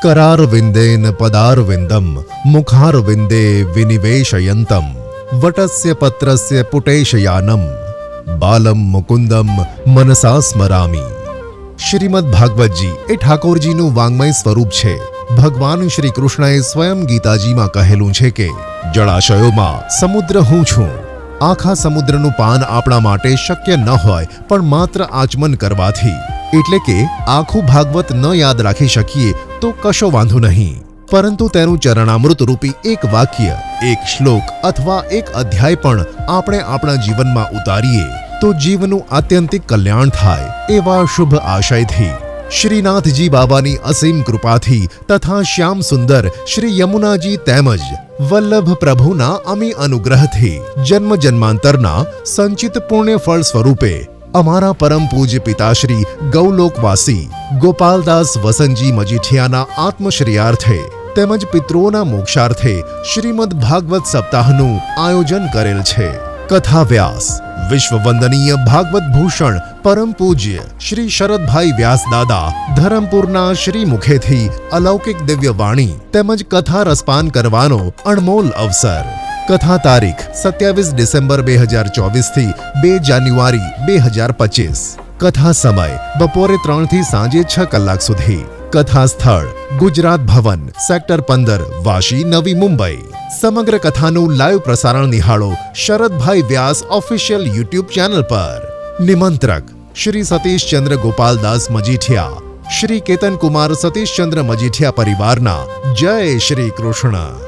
करारविंदेन पदारविंदम मुखारविंदे विनिवेशयन्तम वटस्य पत्रस्य पुटेशयानम बालम मुकुंदम मनसा स्मरामी। श्रीमद् भागवतजी ए ઠાકોરજીનું વાંગ્મય સ્વરૂપ છે। ભગવાન શ્રી કૃષ્ણએ સ્વયં ગીતાજીમાં કહેલું છે કે જળાશયોમાં સમુદ્ર હું છું। આખા સમુદ્રનું પાન આપણા માટે શક્ય ન હોય, પણ માત્ર આચમન કરવાથી, એટલે કે આખું ભાગવત ન યાદ રાખી શકીએ તો કશો વાંધો નહીં, પરંતુ તેનું ચરણામૃત રૂપી એક વાક્ય, એક શ્લોક અથવા એક અધ્યાય પણ આપણે આપણા જીવનમાં ઉતારીએ તો જીવનું આત્યંતિક કલ્યાણ થાય, એવા શુભ આશયથી શ્રીનાથજી બાબાની અસીમ કૃપાથી તથા શ્યામ સુંદર શ્રી યમુનાજી તેમજ વલ્લભ પ્રભુના અમી અનુગ્રહથી જન્મ જન્માંતરના સંચિત પુણ્ય ફળ સ્વરૂપે અમારા પરમ પૂજ્ય પિતાશ્રી ગૌલોકવાસી ગોપાલદાસ વસંતજી મજીઠિયાના આત્મશ્રેયાર્થે તેમજ પિતૃઓના મોક્ષાર્થે શ્રીમદ્ ભાગવત સપ્તાહનું આયોજન કરેલ છે। કથા વ્યાસ વિશ્વવંદનીય ભાગવત ભૂષણ પરમ પૂજ્ય શ્રી શરદભાઈ વ્યાસ દાદા ધરમપુરના શ્રી મુખેથી અલૌકિક દિવ્ય વાણી તેમજ કથા રસપાન કરવાનો અણમોલ અવસર। કથા તારીખ 27 ડિસેમ્બર 2024 થી 2 જાન્યુઆરી 2025। કથા સમય બપોરે 3 થી સાંજે 6 કલાક સુધી। કથા સ્થળ ગુજરાત ભવન સેક્ટર 15 વાશી નવી મુંબઈ। સમગ્ર કથાનું લાઈવ પ્રસારણ નિહાળો શરદભાઈ વ્યાસ ઓફિશિયલ યુટ્યુબ ચેનલ પર। નિમંત્રક શ્રી સતીશચંદ્ર ગોપાલદાસ મજીઠિયા, શ્રી કેતન કુમાર સતીશચંદ્ર મજીઠિયા પરિવારના। જય શ્રી કૃષ્ણ।